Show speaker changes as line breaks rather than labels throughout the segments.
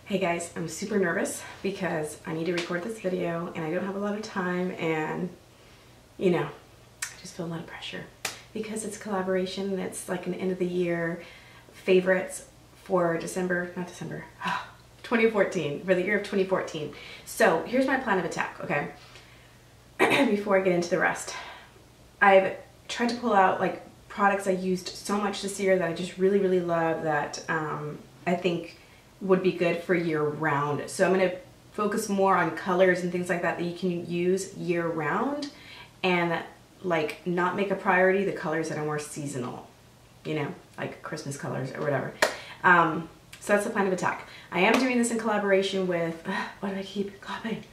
Hey guys, I'm super nervous because I need to record this video and I don't have a lot of time, and you know, I just feel a lot of pressure because it's collaboration and it's like an end of the year favorites for 2014, for the year of 2014. So here's my plan of attack, okay? Before I get into the rest, I've tried to pull out like products I used so much this year that I just really love that I think would be good for year round. So I'm going to focus more on colors and things like that that you can use year round, and like not make a priority the colors that are more seasonal, you know, like Christmas colors or whatever. So that's the plan of attack. I am doing this in collaboration with, why do I keep clapping?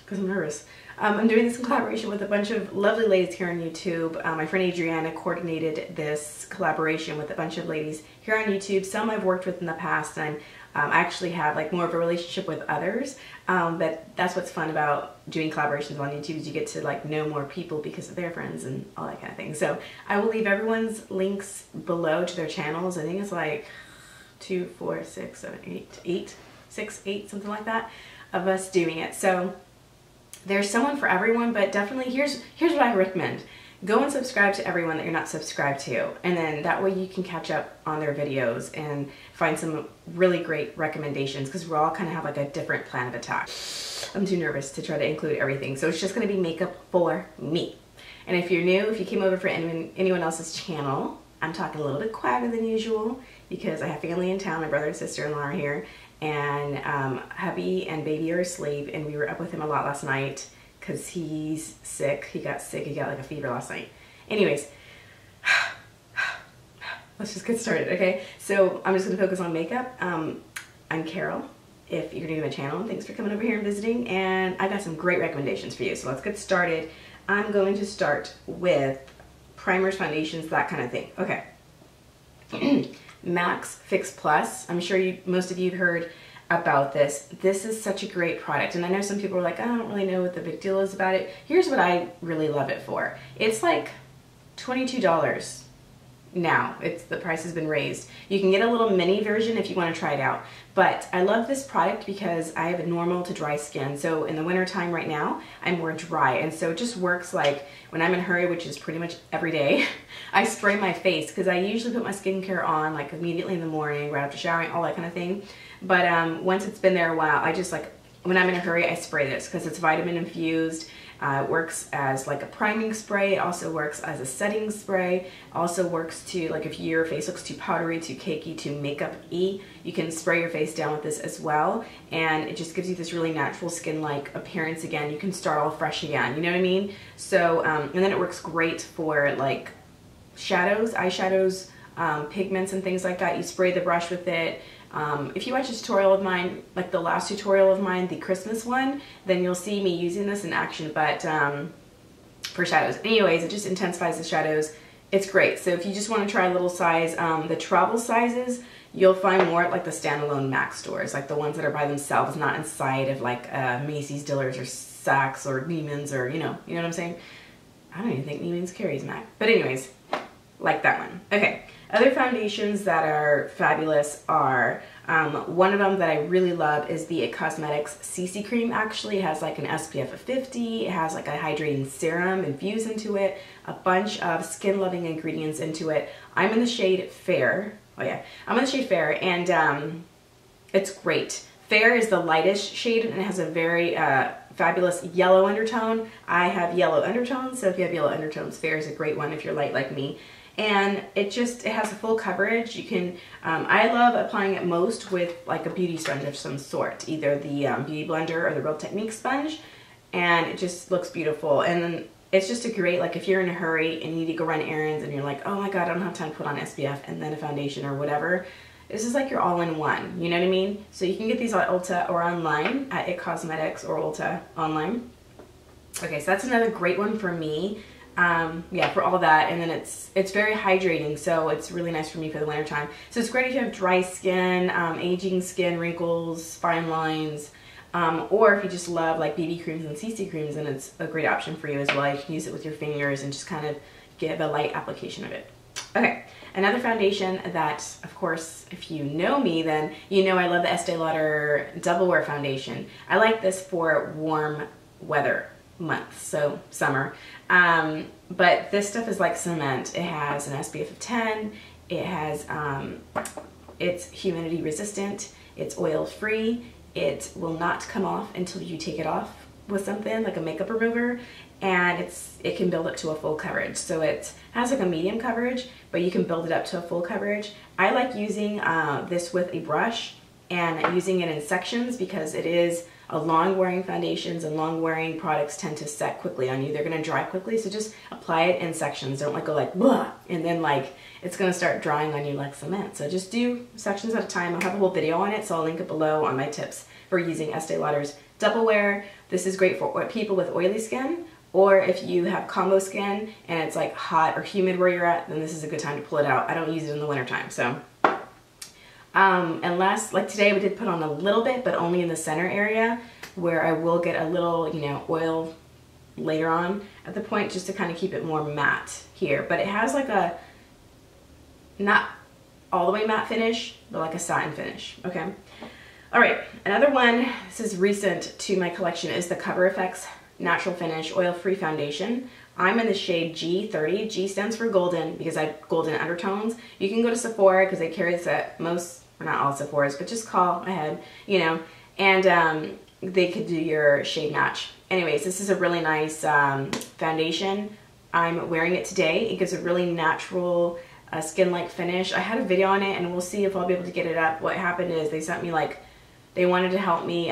Because I'm nervous. I'm doing this in collaboration with a bunch of lovely ladies here on YouTube. My friend Adriana coordinated this collaboration with a bunch of ladies here on YouTube. Some I've worked with in the past, and I actually have like more of a relationship with others. But that's what's fun about doing collaborations on YouTube, is you get to like know more people because of their friends and all that kind of thing. So I will leave everyone's links below to their channels. I think it's like 2, 4, 6, 7, 8, 6, 8, something like that, of us doing it. So there's someone for everyone, but definitely here's what I recommend. Go and subscribe to everyone that you're not subscribed to, and then that way you can catch up on their videos and find some really great recommendations, because we all kind of have like a different plan of attack. I'm too nervous to try to include everything, so it's just going to be makeup for me. And if you're new, if you came over for anyone else's channel, I'm talking a little bit quieter than usual because I have family in town. My brother and sister-in-law are here, and hubby and baby are asleep, and we were up with him a lot last night because he's sick. He got sick. He got like a fever last night. Anyways, let's just get started, okay? So I'm just going to focus on makeup. I'm Carol, if you're new to my channel, and thanks for coming over here and visiting, and I got some great recommendations for you. So let's get started. I'm going to start with primers, foundations, that kind of thing. Okay. Max Fix Plus. I'm sure most of you have heard about this. This is such a great product, and I know some people are like, I don't really know what the big deal is about it. Here's what I really love it for. It's like $22 now. The price has been raised. You can get a little mini version if you want to try it out, but I love this product because I have a normal to dry skin. So in the winter time right now, I'm more dry, and so it just works like when I'm in a hurry, which is pretty much every day. I spray my face because I usually put my skincare on like immediately in the morning, right after showering, all that kind of thing. But once it's been there a while, I just like, when I'm in a hurry, I spray this because it's vitamin infused. It works as like a priming spray. It also works as a setting spray. Also works to, like, if your face looks too powdery, too cakey, too makeup-y, you can spray your face down with this as well. And it just gives you this really natural skin-like appearance again. You can start all fresh again, you know what I mean? So, and then it works great for like shadows, eyeshadows, pigments and things like that. You spray the brush with it. If you watch a tutorial of mine, like the last tutorial of mine, the Christmas one, then you'll see me using this in action, but for shadows. Anyways, it just intensifies the shadows. It's great. So if you just want to try a little size, the travel sizes, you'll find more at like the standalone MAC stores, like the ones that are by themselves, not inside of like Macy's, Dillard's, or Saks, or Neiman's, or you know what I'm saying? I don't even think Neiman's carries MAC. But anyways, like that one. Okay. Other foundations that are fabulous are, one of them that I really love is the It Cosmetics CC Cream. Actually, it has like an SPF of 50. It has like a hydrating serum infused into it, a bunch of skin-loving ingredients into it. I'm in the shade Fair. Oh yeah, I'm in the shade Fair, and it's great. Fair is the lightest shade, and it has a very fabulous yellow undertone. I have yellow undertones, so if you have yellow undertones, Fair is a great one if you're light like me. And it has a full coverage. You can, I love applying it most with like a beauty sponge of some sort, either the Beauty Blender or the Real Technique sponge, and it just looks beautiful. And then it's just a great, like if you're in a hurry and you need to go run errands and you're like, oh my god, I don't have time to put on SPF and then a foundation or whatever. This is like your all-in-one, you know what I mean? So you can get these at Ulta or online at It Cosmetics or Ulta online. Okay, so that's another great one for me. Yeah, for all that. And then it's very hydrating, so it's really nice for me for the winter time. So it's great if you have dry skin, aging skin, wrinkles, fine lines, or if you just love like BB creams and CC creams, then it's a great option for you as well. You can use it with your fingers and just kind of give a light application of it. Okay, Another foundation that, of course, if you know me, then you know I love the Estee Lauder Double Wear Foundation. I like this for warm weather months, so summer. But this stuff is like cement. It has an SPF of 10. It has, it's humidity resistant. It's oil free. It will not come off until you take it off with something like a makeup remover, and it can build up to a full coverage. So it has like a medium coverage, but you can build it up to a full coverage. I like using this with a brush and using it in sections because it is a long wearing foundations, and long wearing products tend to set quickly on you. They're gonna dry quickly, so just apply it in sections. Don't like go like blah, and then like it's gonna start drying on you like cement. So just do sections at a time. I'll have a whole video on it, so I'll link it below on my tips for using Estee Lauder's Double Wear. This is great for people with oily skin, or if you have combo skin and it's like hot or humid where you're at, then this is a good time to pull it out. I don't use it in the winter time, so. Unless, like today we did put on a little bit, but only in the center area where I will get a little, you know, oil later on at the point just to kind of keep it more matte here. But it has like a, not all the way matte finish, but like a satin finish, okay? All right, another one, this is recent to my collection, is the Cover FX Natural Finish Oil-Free Foundation. I'm in the shade G30. G stands for golden because I have golden undertones. You can go to Sephora because they carry this at most, or not all Sephoras, but just call ahead, you know, and they could do your shade match. Anyways, this is a really nice foundation. I'm wearing it today. It gives a really natural skin-like finish. I had a video on it, and we'll see if I'll be able to get it up. What happened is they sent me like, they wanted to help me,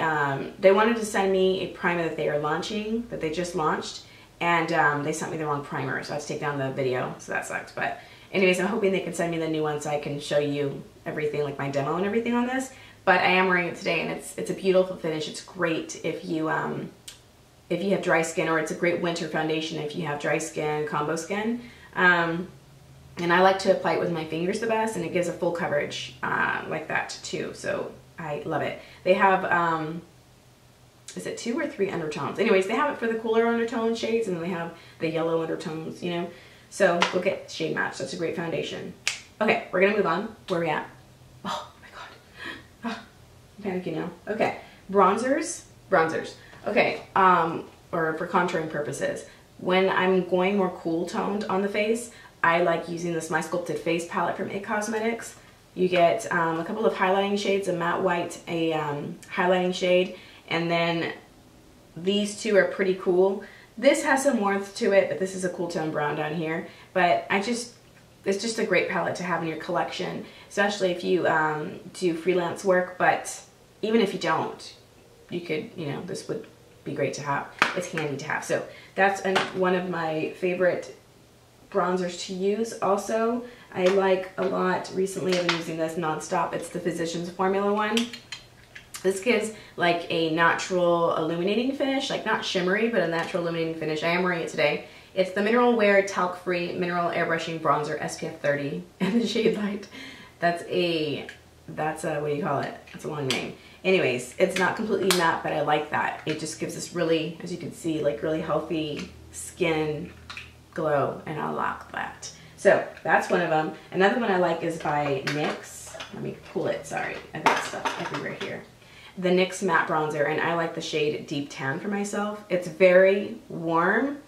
they wanted to send me a primer that they are launching, that they just launched, and they sent me the wrong primer, so I had to take down the video, so that sucked. But anyways, I'm hoping they can send me the new one so I can show you everything, like my demo and everything on this. But I am wearing it today, and it's a beautiful finish. It's great if you have dry skin, or it's a great winter foundation if you have dry skin, combo skin. And I like to apply it with my fingers the best, and it gives a full coverage like that too, so I love it. They have, is it 2 or 3 undertones? Anyways, they have it for the cooler undertone shades, and then they have the yellow undertones, you know? So go get Shade Match. That's a great foundation. Okay, we're gonna move on. Where are we at? Oh my god. Oh, I'm panicking now. Okay, bronzers. Okay, or for contouring purposes. When I'm going more cool toned on the face, I like using this My Sculpted Face palette from IT Cosmetics. You get a couple of highlighting shades, a matte white, a highlighting shade, and then these two are pretty cool. This has some warmth to it, but this is a cool tone brown down here. But it's just a great palette to have in your collection, especially if you do freelance work, but even if you don't, you could, you know, this would be great to have. It's handy to have. So that's one of my favorite bronzers to use. Also, I like a lot, recently I've been using this nonstop, it's the Physicians Formula one. This gives like a natural illuminating finish, like not shimmery, but a natural illuminating finish. I am wearing it today. It's the Mineral Wear Talc Free Mineral Airbrushing Bronzer SPF 30 and the shade Light. That's a, what do you call it? That's a long name. Anyways, it's not completely matte, but I like that. It just gives this really, as you can see, like really healthy skin glow, and I like that. So that's one of them. Another one I like is by NYX. Let me pull it, sorry. I've got stuff everywhere here. The NYX Matte Bronzer, and I like the shade Deep Tan for myself. It's very warm,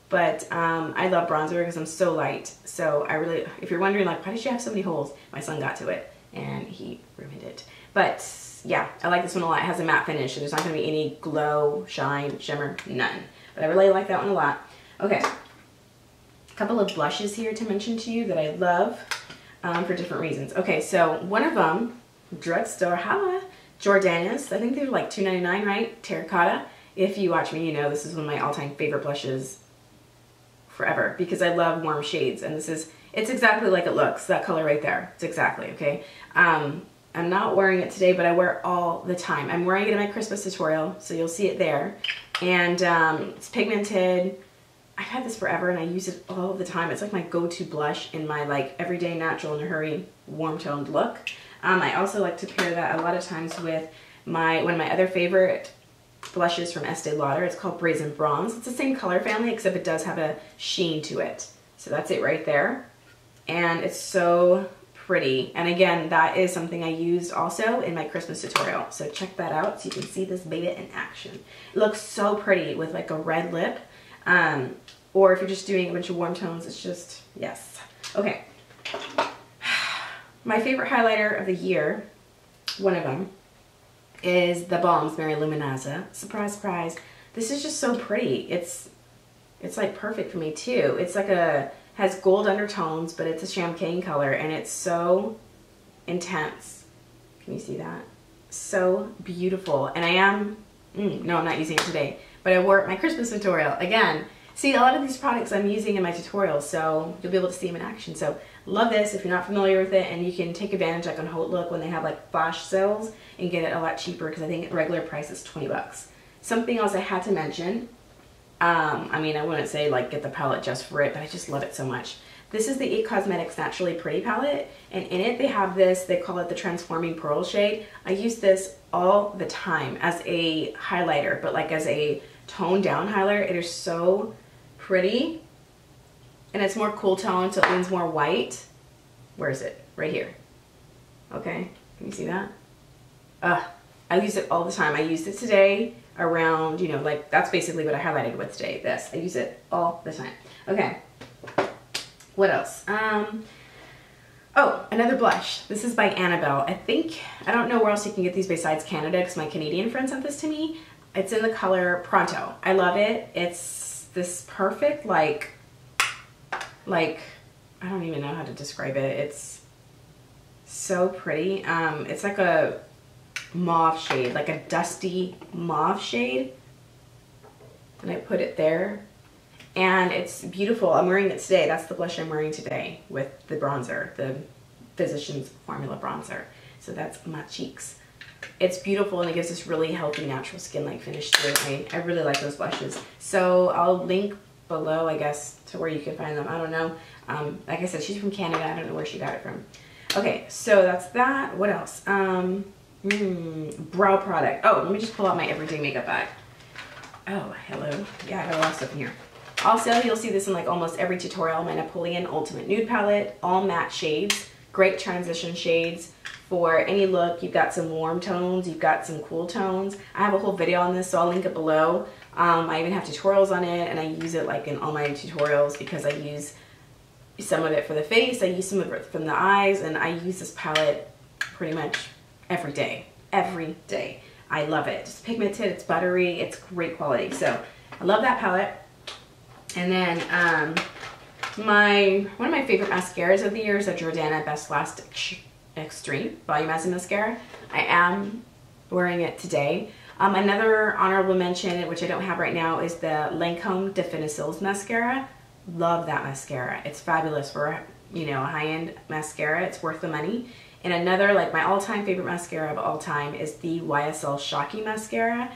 but I love bronzer because I'm so light. So I really, if you're wondering like, why did you have so many holes? My son got to it and he ruined it. But yeah, I like this one a lot. It has a matte finish, so there's not gonna be any glow, shine, shimmer, none. But I really like that one a lot. Okay, a couple of blushes here to mention to you that I love for different reasons. Okay, so one of them, drugstore, holla, Jordana's. I think they're like $2.99, right? Terracotta. If you watch me, you know this is one of my all-time favorite blushes forever because I love warm shades, and this is, it's exactly like it looks, that color right there. It's exactly, okay? I'm not wearing it today, but I wear it all the time. I'm wearing it in my Christmas tutorial, so you'll see it there. And it's pigmented. I've had this forever and I use it all the time. It's like my go-to blush in my like everyday natural in a hurry warm toned look. I also like to pair that a lot of times with one of my other favorite blushes from Estee Lauder. It's called Brazen Bronze. It's the same color family except it does have a sheen to it. So that's it right there. and it's so pretty. And again, that is something I used also in my Christmas tutorial. So check that out so you can see this baby in action. It looks so pretty with like a red lip. Or if you're just doing a bunch of warm tones, it's just, yes. Okay. My favorite highlighter of the year, one of them, is the Balm's MaryLoumanizer. Surprise, surprise. This is just so pretty. It's like perfect for me too. It's like has gold undertones, but it's a champagne color, and it's so intense. Can you see that? So beautiful. And I am, no, I'm not using it today, but I wore it in my Christmas tutorial. Again, see, a lot of these products I'm using in my tutorials, so you'll be able to see them in action. So love this if you're not familiar with it, and you can take advantage like on Haute Look when they have like flash sales and get it a lot cheaper, because I think regular price is 20 bucks. Something else I had to mention, I mean, I wouldn't say like get the palette just for it, but I just love it so much. This is the IT Cosmetics Naturally Pretty palette, and in it they have this, they call it the Transforming Pearl shade. I use this all the time as a highlighter, but like as a toned down highlighter. It is so pretty, and it's more cool tone, so it leans more white. Where is it? Right here. Okay, can you see that? I use it all the time. I used it today around, you know, like that's basically what I highlighted with today. This, I use it all the time. Okay, what else? Oh, another blush. This is by Annabelle. I don't know where else you can get these besides Canada, because my Canadian friend sent this to me. It's in the color Pronto. I love it. It's this perfect, like, I don't even know how to describe it. It's so pretty. It's like a mauve shade, like a dusty mauve shade. And I put it there. And it's beautiful. I'm wearing it today. That's the blush I'm wearing today with the bronzer, the Physicians Formula bronzer. So that's my cheeks. It's beautiful, and it gives this really healthy, natural skin-like finish to it. I really like those blushes. So I'll link below, I guess, to where you can find them. I don't know. Like I said, she's from Canada. I don't know where she got it from. Okay, so that's that. What else? Brow product. Oh, let me just pull out my everyday makeup bag. Oh, hello. Yeah, I got a lot of stuff in here. Also, you'll see this in like almost every tutorial. My Napolean Ultimate Nude Palette, all matte shades, great transition shades for any look. You've got some warm tones, you've got some cool tones. I have a whole video on this, so I'll link it below. I even have tutorials on it, and I use it like in all my tutorials because I use some of it for the face, I use some of it from the eyes, and I use this palette pretty much every day. Every day. I love it. It's pigmented, it's buttery, it's great quality. So I love that palette. And then one of my favorite mascaras of the year is a Jordana Best Last Extreme Volumizing Mascara. I am wearing it today. Another honorable mention, which I don't have right now, is the Lancome Definicils Mascara. Love that mascara. It's fabulous for, you know, a high-end mascara. It's worth the money. And another, like my all-time favorite mascara of all time is the YSL Shocky Mascara.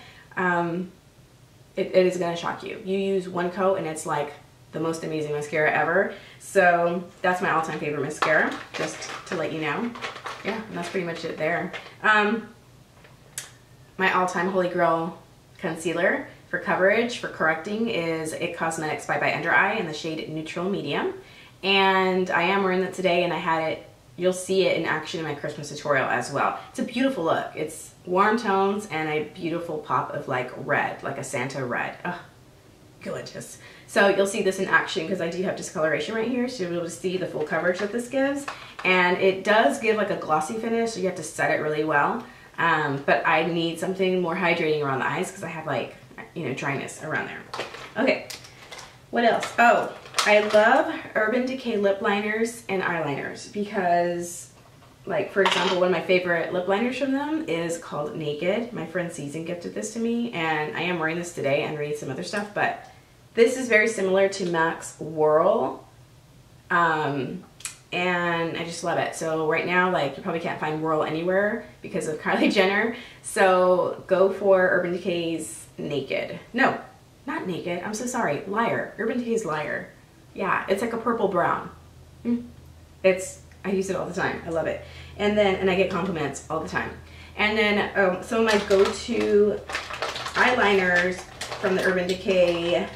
It is going to shock you. You use one coat and it's like the most amazing mascara ever. So that's my all-time favorite mascara, just to let you know. Yeah, and that's pretty much it there. My all-time holy grail concealer for coverage, for correcting, is IT Cosmetics by Under Eye in the shade Neutral Medium. And I am wearing that today, and I had it, you'll see it in action in my Christmas tutorial as well. It's a beautiful look. It's warm tones and a beautiful pop of like red, like a Santa red. Oh, gorgeous. So you'll see this in action because I do have discoloration right here, so you'll be able to see the full coverage that this gives. And it does give like a glossy finish, so you have to set it really well. But I need something more hydrating around the eyes because I have like, you know, dryness around there. Okay, what else? Oh, I love Urban Decay lip liners and eyeliners because, like, for example, one of my favorite lip liners from them is called Naked. My friend Season gifted this to me, and I am wearing this today and reading some other stuff, but this is very similar to MAC's Whirl, and I just love it. So right now, like, you probably can't find Whirl anywhere because of Kylie Jenner, so go for Urban Decay's Naked. No, not Naked, I'm so sorry, Liar. Urban Decay's Liar. Yeah, it's like a purple brown. I use it all the time. I love it. And I get compliments all the time. And then some of my go-to eyeliners from the Urban Decay.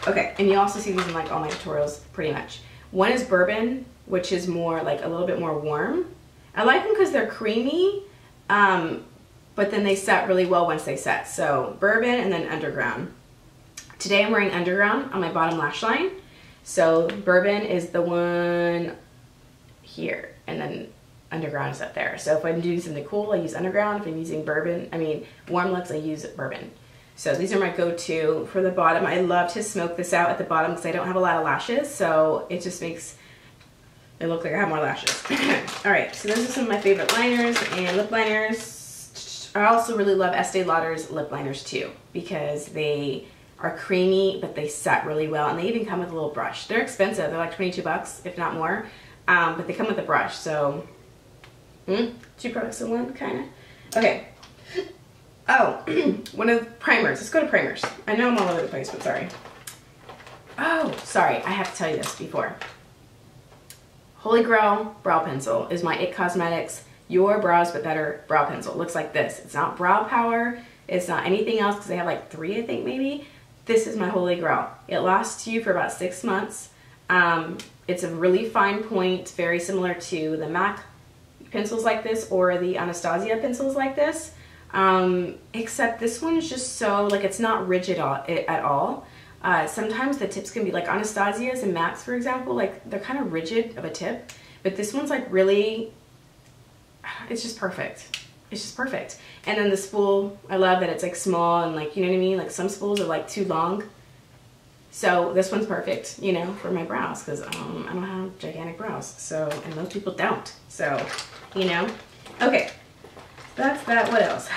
Okay, and you also see these in like all my tutorials pretty much. One is Bourbon, which is more like a little bit more warm. I like them because they're creamy, but then they set really well once they set. So Bourbon and then Underground. Today I'm wearing Underground on my bottom lash line. So Bourbon is the one here, and then Underground is up there. So if I'm doing something cool, I use Underground. If I'm using warm looks, I use Bourbon. So these are my go-to for the bottom. I love to smoke this out at the bottom because I don't have a lot of lashes, so it just makes it look like I have more lashes. All right, so those are some of my favorite liners and lip liners. I also really love Estee Lauder's lip liners too, because they are creamy, but they set really well, and they even come with a little brush. They're expensive. They're like 22 bucks, if not more, but they come with a brush, so 2 products in one, kind of. Okay. Oh, one of the primers. Let's go to primers. I know I'm all over the place, but sorry. Oh, sorry. I have to tell you this before. Holy Grail Brow Pencil is my IT Cosmetics Your Brows But Better Brow Pencil. It looks like this. It's not brow power. It's not anything else because they have like 3, I think, maybe. This is my Holy Grail. It lasts you for about 6 months. It's a really fine point, very similar to the MAC pencils like this or the Anastasia pencils like this. Except this one is just so, like, it's not rigid at all. Sometimes the tips can be like Anastasia's and MAC's, for example, like they're kind of rigid of a tip, but this one's like really, it's just perfect. It's just perfect. And then the spool, I love that it's like small and like, you know what I mean? Like some spools are like too long. So this one's perfect, you know, for my brows because I don't have gigantic brows. So, and most people don't. So, you know, okay. That's that. What else?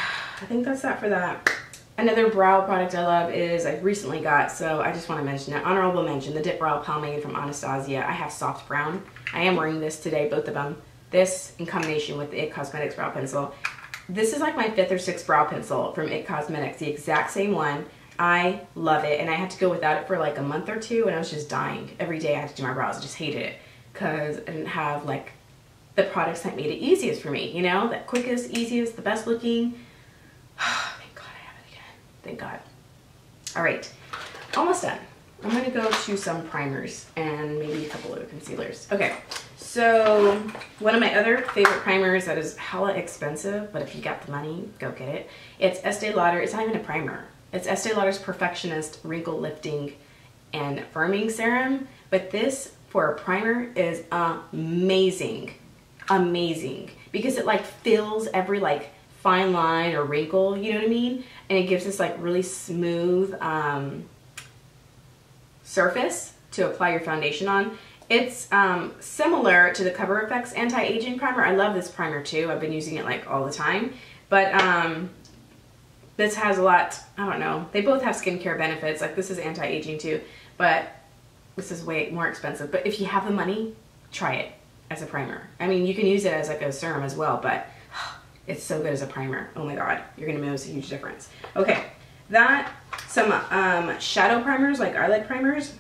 I think that's that for that. Another brow product I love is I recently got, so I just want to mention it. Honorable mention, the Dip Brow Pomade from Anastasia. I have soft brown. I am wearing this today, both of them. This in combination with the IT Cosmetics Brow Pencil. This is like my 5th or 6th brow pencil from IT Cosmetics, the exact same one. I love it, and I had to go without it for like a month or 2, and I was just dying. Every day I had to do my brows. I just hated it because I didn't have like the products that made it easiest for me, you know, the quickest, easiest, the best looking. Thank God I have it again. Thank God. All right, almost done. I'm gonna go to some primers and maybe a couple of concealers. Okay, so one of my other favorite primers that is hella expensive, but if you got the money, go get it. It's Estee Lauder. It's not even a primer. It's Estee Lauder's Perfectionist Wrinkle Lifting and Firming Serum, but this for a primer is amazing. Amazing, because it like fills every like fine line or wrinkle, you know what I mean, and it gives this like really smooth surface to apply your foundation on. It's similar to the Cover FX anti-aging primer. I love this primer too. I've been using it like all the time, but this has a lot, I don't know, they both have skincare benefits. Like this is anti-aging too, but this is way more expensive. But if you have the money, try it as a primer. I mean, you can use it as like a serum as well, but it's so good as a primer. Oh my God, you're gonna notice a huge difference. Okay, some shadow primers, like eyelid primers.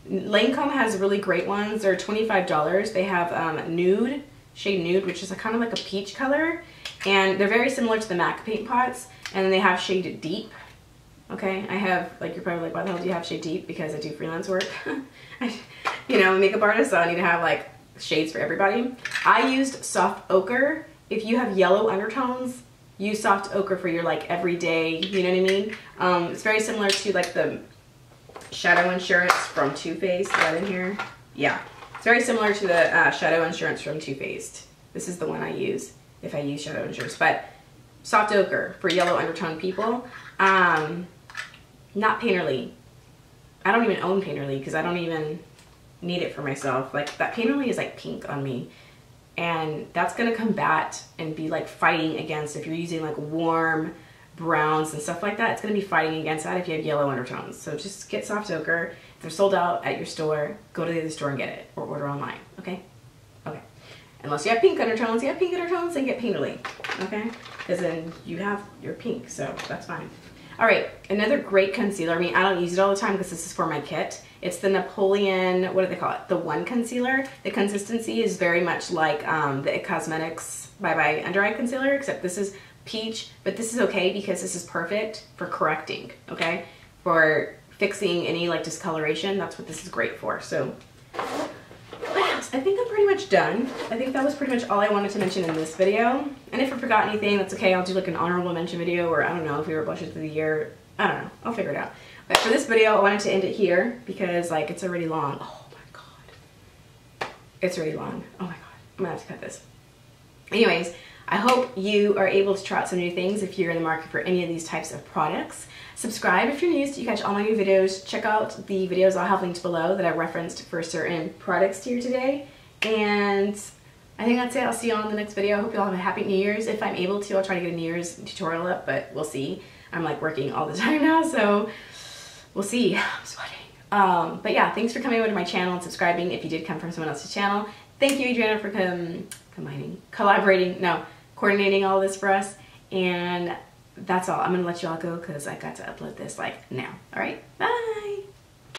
Lancome has really great ones. They're $25. They have nude, shade nude, which is kind of like a peach color, and they're very similar to the MAC paint pots. And then they have shade deep. Okay, I have, like, you're probably like, why the hell do you have shade deep? Because I do freelance work. You know, makeup artist, so I need to have like shades for everybody. I used soft ochre. If you have yellow undertones, use soft ochre for your like everyday, you know what I mean? It's very similar to like the Shadow Insurance from Too Faced. Is that in here? Yeah, it's very similar to the Shadow Insurance from Too Faced. This is the one I use if I use Shadow Insurance, but soft ochre for yellow undertone people. Not Painterly. I don't even own Painterly because I don't even need it for myself. Like that Painterly is like pink on me, and that's gonna combat and be like fighting against, if you're using like warm browns and stuff like that, it's gonna be fighting against that if you have yellow undertones. So just get soft ochre. If they're sold out at your store, go to the other store and get it, or order online. Okay, okay. Unless you have pink undertones, then get Painterly, okay? Because then you have your pink, so that's fine. All right, another great concealer. I mean, I don't use it all the time because this is for my kit. It's the Napolean, what do they call it? The One Concealer. The consistency is very much like the IT Cosmetics Bye Bye Under Eye Concealer, except this is peach, but this is okay because this is perfect for correcting, okay? For fixing any like discoloration, that's what this is great for. So I think I'm pretty much done. I think that was pretty much all I wanted to mention in this video. And if I forgot anything, that's okay. I'll do like an honorable mention video, or I don't know, if we were blushes of the year. I don't know. I'll figure it out. But for this video, I wanted to end it here because like it's already long. Oh my god. It's already long. Oh my god. I'm gonna have to cut this. Anyways, I hope you are able to try out some new things if you're in the market for any of these types of products. Subscribe if you're new so you catch all my new videos. Check out the videos I'll have linked below that I referenced for certain products here today. And I think that's it. I'll see you all in the next video. I hope you all have a happy New Year's. If I'm able to, I'll try to get a New Year's tutorial up, but we'll see. I'm like working all the time now, so we'll see. I'm sweating. But yeah, thanks for coming over to my channel and subscribing if you did come from someone else's channel. Thank you, Adriana, for coordinating all this for us. And that's all. I'm gonna let you all go because I got to upload this like now. All right, bye.